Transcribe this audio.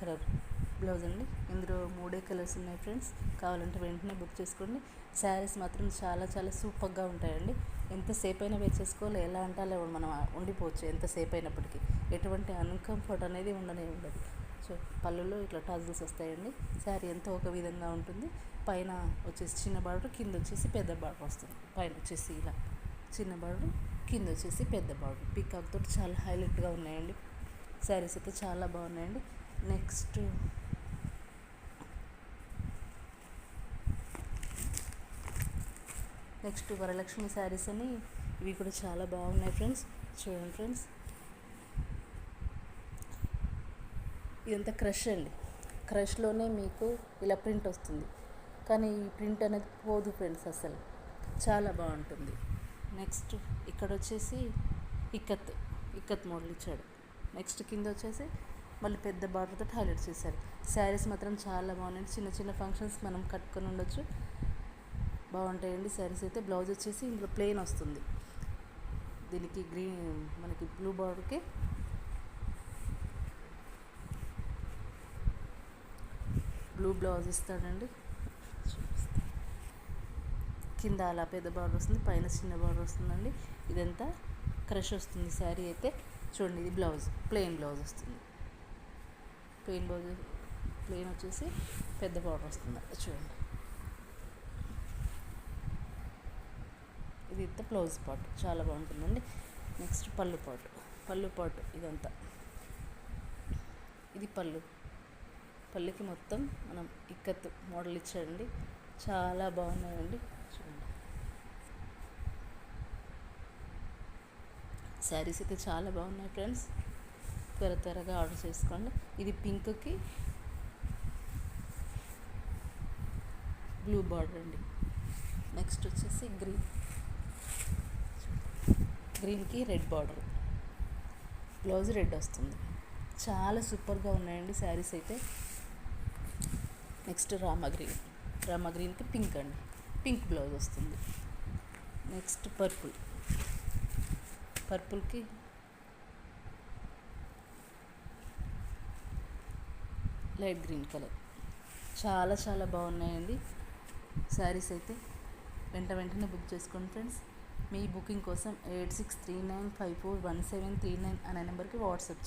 Colour blouse అండి. ఇందులో 3 colours ఉన్నాయి ఫ్రెండ్స్. కావాలంటే వెంటనే బుక్ చేసుకోండి. శారీస్ మాత్రం చాలా చాలా సూపర్గా ఉంటాయండి. ఎంతసేపు అయినా వేసేసుకోవాలి, ఎలా అంటే అలా మనం ఉండిపోవచ్చు ఎంతసేపు అయినప్పటికీ. ఎటువంటి అన్కంఫర్ట్ అనేది ఉండనే ఉండదు. సో పళ్ళులో ఇట్లా టజల్స్ వస్తాయండి. శారీ ఎంతో ఒక విధంగా ఉంటుంది. పైన వచ్చేసి చిన్న బార్డర్, కింద వచ్చేసి పెద్ద బార్డర్ వస్తుంది. పైన వచ్చేసి ఇలా చిన్న బార్డర్, కింద వచ్చేసి పెద్ద బార్డర్. పీకాక్ తోటి చాలా హైలైట్గా ఉన్నాయండి. శారీస్ అయితే చాలా బాగున్నాయండి. నెక్స్ట్ వరలక్ష్మి శారీస్ అని ఇవి కూడా చాలా బాగున్నాయి ఫ్రెండ్స్. చూడండి ఫ్రెండ్స్, ఇదంతా క్రష్ అండి. క్రష్లోనే మీకు ఇలా ప్రింట్ వస్తుంది, కానీ ఈ ప్రింట్ అనేది పోదు ఫ్రెండ్స్, అసలు చాలా బాగుంటుంది. నెక్స్ట్ ఇక్కడ వచ్చేసి ఇక్కత్ మోడల్ ఇచ్చాడు. నెక్స్ట్ కింద వచ్చేసి మళ్ళీ పెద్ద బార్డర్తో హైలైట్ చేశారు. శారీస్ మాత్రం చాలా బాగున్నాయి. చిన్న చిన్న ఫంక్షన్స్ మనం కట్టుకొని ఉండొచ్చు, బాగుంటాయండి శారీస్ అయితే. బ్లౌజ్ వచ్చేసి ఇందులో ప్లెయిన్ వస్తుంది. దీనికి మనకి బ్లూ బార్డర్కి బ్లూ బ్లౌజ్ ఇస్తాడండి. కింద అలా పెద్ద బార్డర్ వస్తుంది, పైన చిన్న బార్డర్ వస్తుందండి. ఇదంతా క్రష్ వస్తుంది శారీ అయితే. చూడండి, ఇది బ్లౌజ్ ప్లెయిన్ బ్లౌజ్ వస్తుంది. ప్లెయిన్ వచ్చేసి పెద్ద బార్డర్ వస్తుంది. చూడండి, ఇది ఇంత బ్లౌజ్ పార్ట్ చాలా బాగుంటుందండి. నెక్స్ట్ పళ్ళు పాటు ఇదంతా. ఇది పళ్ళుకి మొత్తం మనం ఇక్కత్ మోడల్ ఇచ్చాడండి. చాలా బాగున్నాయండి. చూడండి, శారీస్ అయితే చాలా బాగున్నాయి ఫ్రెండ్స్. త్వరగా ఆర్డర్ చేసుకోండి. ఇది పింక్కి బ్లూ బార్డర్ అండి. నెక్స్ట్ వచ్చేసి గ్రీన్కి రెడ్ బార్డర్, బ్లౌజ్ రెడ్ వస్తుంది. చాలా సూపర్గా ఉన్నాయండి శారీస్ అయితే. నెక్స్ట్ రామా గ్రీన్కి పింక్ అండి, పింక్ బ్లౌజ్ వస్తుంది. నెక్స్ట్ పర్పుల్కి లైట్ గ్రీన్ కలర్. చాలా చాలా బాగున్నాయండి శారీస్ అయితే. వెంటనే బుక్ చేసుకోండి ఫ్రెండ్స్. మీ బుకింగ్ కోసం 8639541739 అనే నెంబర్కి వాట్సాప్